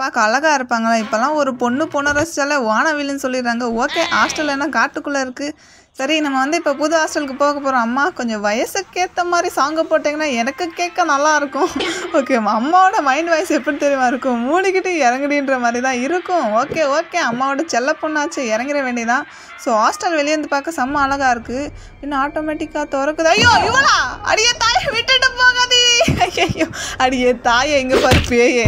பார்க்க அழகாக இருப்பாங்களா? இப்போல்லாம் ஒரு பொண்ணு ரசிச்சாலே வானவில்லுன்னு சொல்லிடுறாங்க. ஓகே, ஹாஸ்டல் என்ன காட்டுக்குள்ளே இருக்குது. சரி, நம்ம வந்து இப்போ புது ஹாஸ்டலுக்கு போக போகிறோம். அம்மா கொஞ்சம் வயசுக்கேற்ற மாதிரி சாங்கை போட்டிங்கன்னா எனக்கு கேட்க நல்லாயிருக்கும். ஓகே, அம்மாவோட மைண்ட் வாய்ஸ் எப்படி தெரியுமா இருக்கும்? மூடிக்கிட்டு இறங்குடின்ற மாதிரி தான் இருக்கும். ஓகே, அம்மாவோட செல்ல பொண்ணாச்சு, இறங்கிட வேண்டியதான். ஸோ ஹாஸ்டல் வெளியேந்து பார்க்க செம்ம அழகாக இருக்குது. இன்னும் ஆட்டோமேட்டிக்காக திறக்குது. ஐயோ இவளா? அடியே தாயை விட்டுட்டு போகாதே. ஐயோ அடியே தாயை எங்கே பாரு பேயே.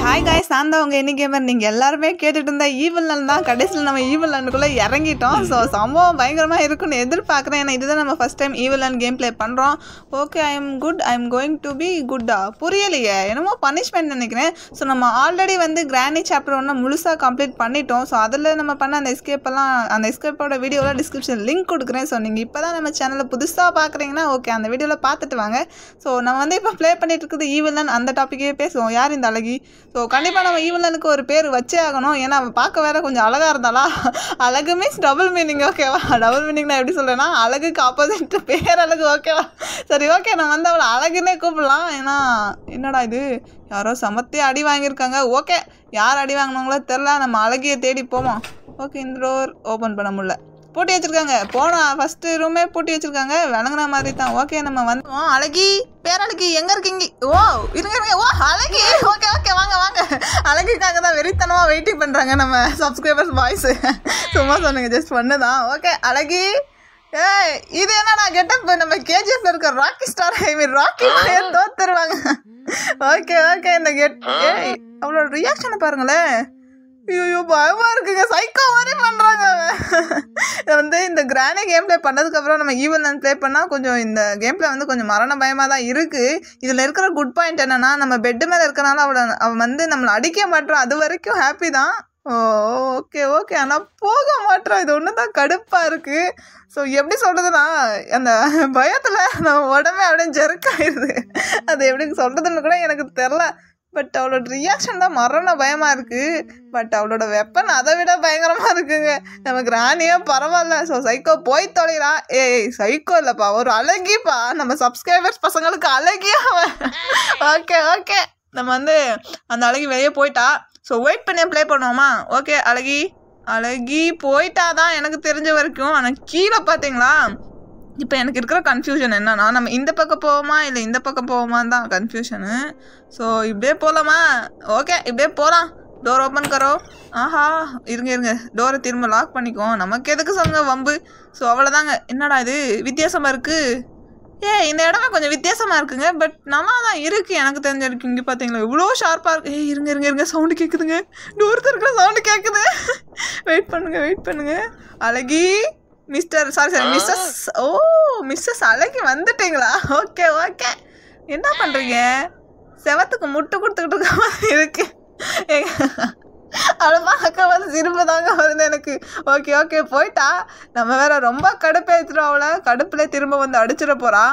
ஹாய் காய்ஸ், நான் தான் உங்கள் கேமர். நீங்கள் எல்லாருமே கேட்டுட்டு இருந்தால் ஈவில் லேண்ட் தான். கடைசியில் நம்ம ஈவில் லேண்டுக்குள்ளே இறங்கிட்டோம். ஸோ சம்பவம் பயங்கரமாக இருக்குன்னு எதிர்பார்க்குறேன். ஏன்னா இதுதான் நம்ம first time evil land game play பண்ணுறோம். Okay, I am good, I am going to be குட்டா? புரியலையே, என்னமோ பனிஷ்மெண்ட் நினைக்கிறேன். ஸோ நம்ம ஆல்ரெடி வந்து கிராணி சாப்டர் 1 முழுசாக கம்ப்ளீட் பண்ணிட்டோம். ஸோ அதில் நம்ம பண்ண அந்த எஸ்கேப்போட வீடியோவில் டிஸ்கிரிப்ஷன் லிங்க் கொடுக்குறேன். ஸோ நீங்கள் இப்போ தான் நம்ம சேனலில் புதுசாக பார்க்குறீங்கன்னா ஓகே, அந்த வீடியோவில் பார்த்துட்டு வாங்க. ஸோ நம்ம வந்து இப்போ ப்ளே பண்ணிட்டு இருக்குது ஈவில் லேண்ட். அந்த டாப்பிக்கே பேசுவோம். யார் இந்த அழகி? ஸோ கண்டிப்பாக நம்ம ஈவனுக்கு ஒரு பேர் வச்சே ஆகணும். ஏன்னா அவன் பார்க்க வேற கொஞ்சம் அழகாக இருந்தாளா. அழகு மீன்ஸ் டபுள் மீனிங். ஓகேவா? டபுள் மீனிங் நான் எப்படி சொல்கிறேன்னா, அழகுக்கு ஆப்போசிட் பேர் அழகு. ஓகேவா? சரி, ஓகே, நம்ம வந்து அவளை அழகுன்னே கூப்பிடலாம். ஏன்னா என்னடா இது, யாரோ சமத்தே அடி வாங்கியிருக்காங்க. ஓகே, யார் அடி வாங்கினவங்களோ தெரில. நம்ம அழகியை தேடி போவோம். ஓகே, இந்த டோர் ஓப்பன் பண்ண முடியல, பூட்டி வச்சுருக்காங்க. போனால் ஃபஸ்ட்டு ரூமே பூட்டி வச்சுருக்காங்க, விளங்குன மாதிரி தான். ஓகே, நம்ம வந்தோம். அழகி, பேரழகி எங்கே இருக்கீங்க? ஓ இருங்க. ஓ அழகி, ஓகே வாங்க. அழகிக்காக தான் வெறித்தனமாக வெயிட்டிங் பண்ணுறாங்க நம்ம சப்ஸ்கிரைபர்ஸ் பாய்ஸு. சும்மா சொன்னீங்க, ஜஸ்ட் ஒன்று தான். ஓகே அழகி, இது என்னடா கெட்டப்? நம்ம கேஜிஎஃப்ல இருக்க ராக்கி ஸ்டார், ராக்கி தோத்துருவாங்க. ஓகே, இந்த அவளோட ரியாக்ஷனை பாருங்களேன். ஐயோ பயமா இருக்குங்க, சைக்கோ மாதிரி பண்றாங்க. வந்து இந்த கிரானி கேம் பிளே பண்ணதுக்கப்புறம் நம்ம ஈவல் லேண்ட் ப்ளே பண்ணால் கொஞ்சம் இந்த கேம் பிளே வந்து கொஞ்சம் மரண பயமாக தான் இருக்குது. இதில் இருக்கிற குட் பாயிண்ட் என்னென்னா, நம்ம பெட்டு மேலே இருக்கனால அவன் வந்து நம்மளை அடிக்க மாட்டான். அது வரைக்கும் ஹாப்பி தான். ஓகே, ஆனால் போக மாட்டோம். இது ஒன்று தான் கடுப்பாக இருக்குது. ஸோ எப்படி சொல்கிறதுனா, அந்த பயத்தில் நம்ம உடம்பே அப்படியே ஜெர்க்காயிருது. அது எப்படி சொல்கிறதுன்னு கூட எனக்கு தெரில. பட் அவளோட ரியாக்ஷன் தான் மரண பயமாக இருக்குது. பட் அவளோட வெப்பன் அதை விட பயங்கரமாக இருக்குங்க. நமக்கு ராணியா பரவாயில்ல. ஸோ சைக்கோ போய் தொலைறா. சைக்கோ இல்லைப்பா, ஒரு அழகிப்பா. நம்ம சப்ஸ்கிரைபர்ஸ் பசங்களுக்கு அழகியா அவன். ஓகே, நம்ம வந்து அந்த அழகி வெளியே போயிட்டா. ஸோ வெயிட் பண்ணி ப்ளே பண்ணுவோமா? ஓகே, அழகி போயிட்டா தான் எனக்கு தெரிஞ்ச வரைக்கும். ஆனால் கீழே பார்த்தீங்களா, இப்போ எனக்கு இருக்கிற கன்ஃபியூஷன் என்னன்னா, நம்ம இந்த பக்கம் போவோமா இல்லை இந்த பக்கம் போவோமான்னு தான் கன்ஃபியூஷனு. ஸோ இப்படியே போகலாமா? ஓகே, இப்படியே போகலாம். டோர் ஓப்பன் கரோ. ஆஹா, இருங்க, டோரை திரும்ப லாக் பண்ணிக்குவோம். நமக்கு எதுக்கு சொல்லுங்க வம்பு. ஸோ அவ்வளோதாங்க. என்னடா இது வித்தியாசமாக இருக்குது? இந்த இடமே கொஞ்சம் வித்தியாசமாக இருக்குங்க. பட் நல்லா தான் இருக்குது எனக்கு தெரிஞ்ச வரைக்கும். இங்கே பார்த்தீங்களா இவ்வளோ ஷார்ப்பாக இருக்குது. இருங்க சவுண்டு கேட்குதுங்க. டோர் திறக்கிற சவுண்டு கேட்குது. வெயிட் பண்ணுங்க. அழகி மிஸ்ஸஸ் அழகி வந்துட்டீங்களா? ஓகே, என்ன பண்ணுறீங்க? செவத்துக்கு முட்டு கொடுத்துக்கிட்டு இருக்க மாதிரி இருக்கு. அவளை பார்க்க வந்து சிரிப்பு தாங்க வருது எனக்கு. ஓகே போயிட்டா. நம்ம வேற ரொம்ப கடுப்பேற்றுறோம். அவளை கடுப்புல திரும்ப வந்து அடிச்சிட போறா.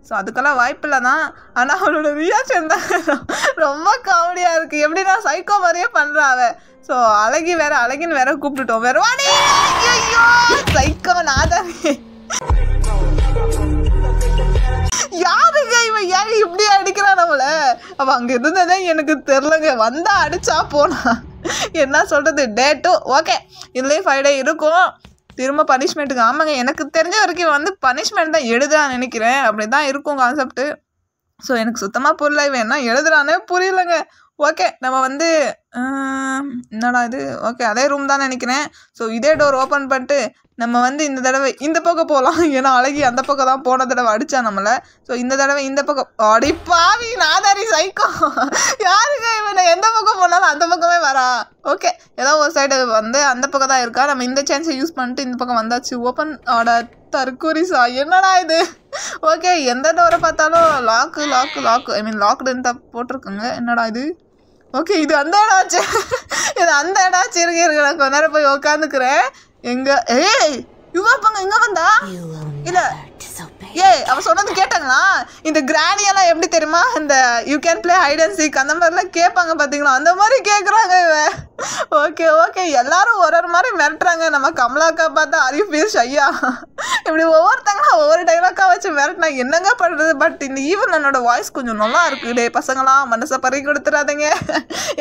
ஸோ அதுக்கெல்லாம் வாய்ப்பில்லை தான். ஆனால் அவளோட ரியாக்ஷன் தான் ரொம்ப காமெடியாக இருக்குது. எப்படின்னா சைக்கோ மாதிரியே பண்ணுறா அவள். ஸோ அழகின்னு வேற கூப்பிட்டுட்டோம். வேற வாடி. ஐயோ சைக்கோ நாதாரி. யாருங்க இவன்? ஏன் இப்படி அடிக்கிறான் நம்மள? அவன் அங்கே இருந்ததே எனக்கு தெரிலங்க. வந்தா அடிச்சா போனா. என்ன சொல்கிறது? டே 2 ஓகே, இதுலேயே 5 டே இருக்கும். திரும்ப பனிஷ்மெண்ட்டுக்கு. ஆமாங்க, எனக்கு தெரிஞ்ச வரைக்கும் வந்து பனிஷ்மெண்ட் தான் எழுதுறான்னு நினைக்கிறேன். அப்படி தான் இருக்கும் கான்செப்ட்டு. ஸோ எனக்கு சுத்தமாக புரியல, இவன் என்ன எழுதுறானே புரியலைங்க. ஓகே, நம்ம வந்து என்னடா இது? ஓகே, அதே ரூம் தான் நினைக்கிறேன். ஸோ இதே டோர் ஓப்பன் பண்ணிட்டு நம்ம வந்து இந்த தடவை இந்த பக்கம் போகலாம். ஏன்னா அழகி அந்த பக்கம் தான் போன தடவை அடித்தா நம்மளை. ஸோ இந்த தடவை இந்த பக்கம். அடிப்பாவி நாதாரி சைக்கோ. யாருங்க இவனை? எந்த பக்கம் போனாலும் அந்த பக்கமே வரா. ஓகே, ஏதோ ஒரு சைடு வந்து அந்த பக்கம் தான் இருக்கா. நம்ம இந்த சான்ஸை யூஸ் பண்ணிட்டு இந்த பக்கம் வந்தாச்சு. ஓப்பன் தற்கொரிசா. என்னடா இது? ஓகே, எந்த டோரை பார்த்தாலும் லாக்கு லாக்டுன்னு தான் போட்டிருக்குங்க. என்னடா இது? ஓகே, இது அந்த இடம் ஆச்சு. இருங்க நான் கொஞ்ச நேரம் போய் உக்காந்துக்கிறேன். எங்க இவங்க இங்க வந்தா இல்ல? அவன் சொன்னது கேட்டாங்களா? இந்த கிராணியெல்லாம் எப்படி தெரியுமா, இந்த you can play hide and seek அந்த மாதிரிலாம் கேட்பாங்க பார்த்தீங்களா? அந்த மாதிரி கேட்குறாங்க இவன். ஓகே எல்லாரும் ஒரு மாதிரி மிரட்டுறாங்க. நம்ம கமலாக்கா பார்த்தா அறிவு பேர் ஷையா இப்படி ஒவ்வொருத்தங்களும் ஒவ்வொரு டைலாக்கா கன்லாம் வச்சு மிரட்டினா என்னங்க பண்ணுறது. பட் இந்த ஈவன் என்னோட வாய்ஸ் கொஞ்சம் நல்லா இருக்குது. டே பசங்களாம் மனசை பறி கொடுத்துடாதீங்க.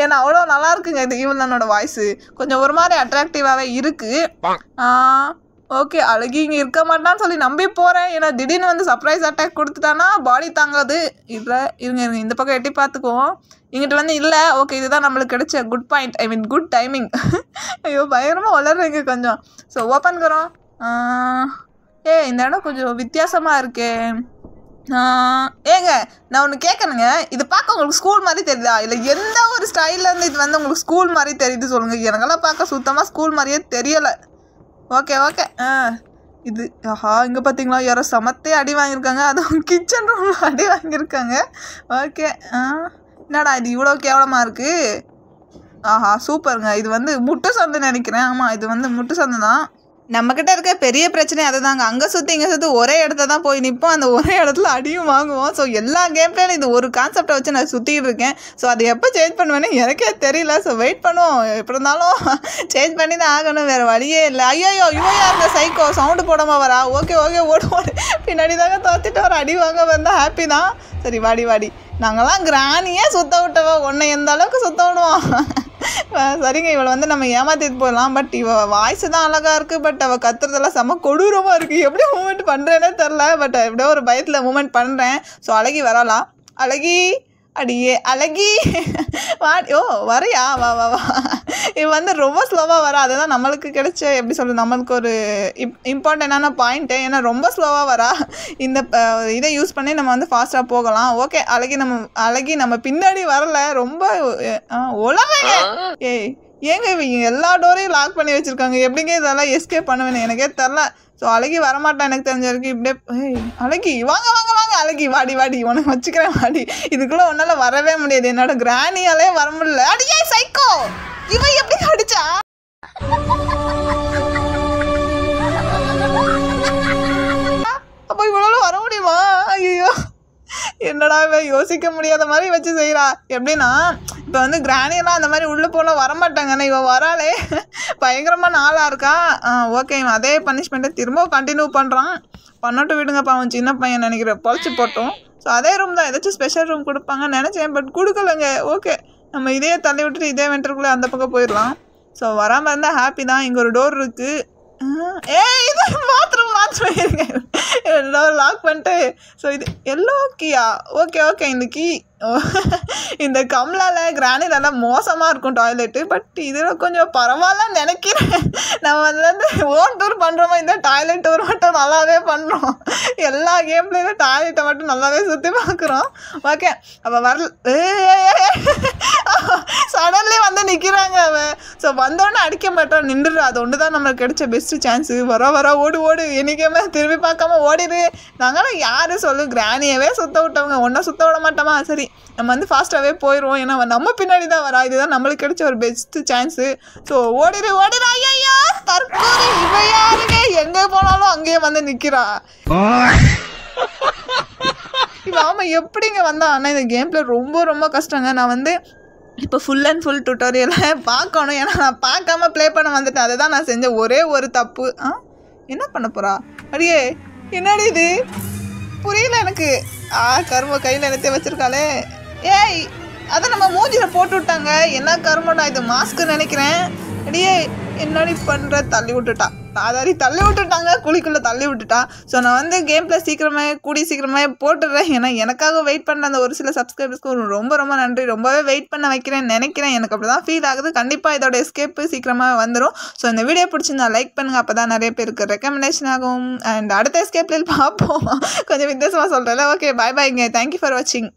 ஏன்னா அவ்வளோ நல்லா இருக்குங்க இந்த ஈவன் என்னோட வாய்ஸு. கொஞ்சம் ஒரு மாதிரி அட்ராக்டிவாகவே இருக்குது. ஓகே, அழகி இங்கே இருக்க மாட்டான்னு சொல்லி நம்பி போகிறேன். ஏன்னா திடீர்னு வந்து சர்ப்ரைஸ் அட்டாக் கொடுத்துட்டானா பாடி தாங்காது. இல்லை இருங்க இந்த பக்கம் எட்டி பார்த்துக்குவோம். இங்கிட்ட வந்து இல்லை. ஓகே, இதுதான் நம்மளுக்கு கிடைச்ச குட் பாயிண்ட், ஐ மீன் குட் டைமிங். ஐயோ பயங்கரமாக வளர்றீங்க கொஞ்சம். So open carrom. இந்த இடம் கொஞ்சம் வித்தியாசமாக இருக்கே. ஏங்க நான் ஒன்று கேட்கணுங்க. இது பார்க்க உங்களுக்கு ஸ்கூல் மாதிரி தெரியுதா, இல்லை எந்த ஒரு ஸ்டைல்லேருந்து இது வந்து உங்களுக்கு ஸ்கூல் மாதிரி தெரியுது சொல்லுங்கள். எனக்கெல்லாம் பார்க்க சுத்தமாக ஸ்கூல் மாதிரியே தெரியலை. ஓகே இது இங்கே பார்த்தீங்களா யாரோ சமத்தே அடி வாங்கியிருக்காங்க. அதுவும் கிச்சன் ரூமில் அடி வாங்கியிருக்காங்க. ஓகே என்னடா இது இவ்வளோ கேவலமாக இருக்குது. சூப்பருங்க. இது வந்து முட்டு சந்துன்னு நினைக்கிறேன். ஆமாம், இது வந்து முட்டு சந்து தான். நம்மக்கிட்ட இருக்க பெரிய பிரச்சனை அதுதாங்க. அங்கே சுற்றி இங்கே சுற்றி ஒரே இடத்த தான் போய் நிற்போம். அந்த ஒரே இடத்துல அடியும் வாங்குவோம். ஸோ எல்லா கேம் பிளேயும் இது ஒரு கான்செப்டை வச்சு நான் சுற்றிட்டு இருக்கேன். ஸோ அது எப்போ சேஞ்ச் பண்ணுவேன்னு எனக்கே தெரியல. ஸோ வெயிட் பண்ணுவோம். எப்படி இருந்தாலும் சேஞ்ச் பண்ணி தான் ஆகணும், வேறு வழியே இல்லை. ஐயோ இவன் யார் இந்த சைக்கோ சவுண்டு போடாமல் வரா. ஓகே ஓடு பின்னாடி தாங்க தோத்திட்டு வர. அடி வாங்க வந்தால் ஹாப்பி தான். சரி வாடி நாங்கள்லாம் கிராணியே சுத்த விட்டவா, உன்னை எந்த அளவுக்கு சுத்த விடுவோம். சரிங்க, இவளை வந்து நம்ம ஏமாற்றிட்டு போயிடலாம். பட் இவள் வாய்ஸ் தான் அழகாக இருக்குது. பட் அவள் கத்துறதெல்லாம் செம்ம கொடூரமாக இருக்குது. எப்படி மூமெண்ட் பண்ணுறேன்னே தெரில. பட் எப்படியோ ஒரு பயத்தில் மூமெண்ட் பண்ணுறேன். ஸோ அழகி வரலாம். அழகி அடியே அழகி வரையா வா இவன் வந்து ரொம்ப ஸ்லோவாக வரா. அதுதான் நம்மளுக்கு கிடைச்ச எப்படி சொல்கிறது, நம்மளுக்கு ஒரு இம்பார்ட்டண்டான பாயிண்ட்டு. ஏன்னா ரொம்ப ஸ்லோவாக வரா. இந்த இதை யூஸ் பண்ணி நம்ம வந்து ஃபாஸ்ட்டாக போகலாம். ஓகே, அழகி நம்ம பின்னாடி வரல. ரொம்ப உலகங்க. ஏங்க இவங்க எல்லா டோரையும் லாக் பண்ணி வச்சுருக்காங்க. எப்படிங்க இதெல்லாம் எஸ்கேப் பண்ணுவேன்னு எனக்கே தெரில. ஸோ அழகி வரமாட்டான் எனக்கு தெரிஞ்ச வரைக்கும். இப்படியே அழகி வாங்க அழகி வாடி உனக்கு வச்சுக்கிறேன் வாடி. இதுக்குள்ளே உன்னால் வரவே முடியாது. என்னோட கிராணியாலே வர முடியல. அடியே சைக்கோ, இவன் எப்படி அடிச்சா? அப்போ இவளால வர முடியுமா? ஐயோ என்னடா யோசிக்க முடியாத மாதிரி வச்சு செய்கிறா. எப்படின்னா இப்போ வந்து கிராணியெல்லாம் அந்த மாதிரி உள்ளே போனால் வரமாட்டாங்கண்ணா. இவன் வராளே பயங்கரமாக நாளாக இருக்கா. ஓகே, இவன் அதே பனிஷ்மெண்ட்டை திரும்ப கண்டினியூ பண்ணுறான். பண்ணட்டும் விடுங்கப்பா, அவன் சின்ன பையன் நினைக்கிறேன், பொழைச்சி போட்டோம். ஸோ அதே ரூம் தான், ஏதாச்சும் ஸ்பெஷல் ரூம் கொடுப்பாங்கன்னு நினச்சேன். பட் கொடுக்கலங்க. ஓகே, நம்ம இதே தள்ளி விட்டுட்டு இதே வென்டருக்குள்ளே அந்த பக்கம் போயிடலாம். ஸோ வராமல் இருந்தால் ஹாப்பி தான். இங்கே ஒரு டோர் இருக்குது. இது பாத்ரூம் இருங்க. டோர் லாக் பண்ணிட்டு. ஸோ இது எல்லோ கீயா? ஓகே இந்த கீ இந்த கம்லால கிரானிலெல்லாம் மோசமாக இருக்கும் டாய்லெட்டு. பட் இதில் கொஞ்சம் பரவாயில்லன்னு நினைக்கிறேன். நம்ம வந்து ஓன் டூர் பண்ணுறோமோ, இந்த டாய்லெட் டூர் மட்டும் நல்லாவே பண்ணுறோம். எல்லா கேம்லேயும் டாய்லெட்டை மட்டும் நல்லாவே சுற்றி பார்க்குறோம். ஓகே, அப்போ வரல சடன்லி வந்து நிற்கிறாங்க அவன். ஸோ வந்தோடனே அடிக்க மாட்டோம், நின்றுடு. அது ஒன்று தான் நம்மளுக்கு கிடைச்ச பெஸ்ட்டு சான்ஸு. வர ஓடு என்றைக்குமே திரும்பி பார்க்காம ஓடிடு. நாங்களாம் யார் சொல்லு, கிராணியவே சுத்த விட்டவங்க, ஒன்றை சுத்த விட மாட்டோமா? சரி, நம்ம வந்து ஃபாஸ்ட்டாகவே போயிடுவோம். ஏன்னா நம்ம பின்னாடி தான் வரா. இதுதான் நம்மளுக்கு கிடைச்ச ஒரு பெஸ்ட்டு சான்ஸு. ஸோ ஓடிடு. ஐயா தற்கொலை. இவ யாருங்க எங்கே போனாலும் அங்கேயே வந்து நிற்கிறா. இப்போ ஆமாம், எப்படிங்க வந்தா? ஆனால் இந்த கேமில் ரொம்ப கஷ்டங்க. நான் வந்து இப்போ ஃபுல் அண்ட் ஃபுல் டுட்டோரியலை பார்க்கணும். ஏன்னா நான் பார்க்காம ப்ளே பண்ண வந்துட்டேன். அதுதான் நான் செஞ்ச ஒரே ஒரு தப்பு. என்ன பண்ண போகிறா? அடியே என்னடி இது புரியல எனக்கு. கரும கையில் எடுத்து வச்சுருக்காளே. ஏய், அதை நம்ம மூஞ்சியில் போட்டு விட்டாங்க. என்ன கருமடா இது? மாஸ்க்கு நினைக்கிறேன். அடியே என்னடி பண்ணுற? தள்ளி விட்டுட்டாங்க, குழிக்குள்ளே தள்ளி விட்டுட்டா. ஸோ நான் வந்து கேம் பிளே சீக்கிரமே போட்டுடுறேன். ஏன்னா எனக்காக வெயிட் பண்ண அந்த ஒரு சில சப்ஸ்கிரைபர்ஸ்க்கு ரொம்ப நன்றி. ரொம்பவே வெயிட் பண்ண வைக்கிறேன்னு நினைக்கிறேன். எனக்கு அப்படி தான் ஃபீல் ஆகுது. கண்டிப்பாக இதோட எஸ்கேப்பு சீக்கிரமாக வந்துடும். ஸோ இந்த வீடியோ பிடிச்சிருந்தா லைக் பண்ணுங்கள். அப்போ தான் நிறைய பேருக்கு ரெக்கமெண்டேஷன் ஆகும். அண்ட் அடுத்த எஸ்கேப்பில் பார்ப்போம். கொஞ்சம் வித்தியாசமாக சொல்கிறேன். ஓகே, பாய்ங்க. தேங்க்யூ ஃபார் வாட்சிங்.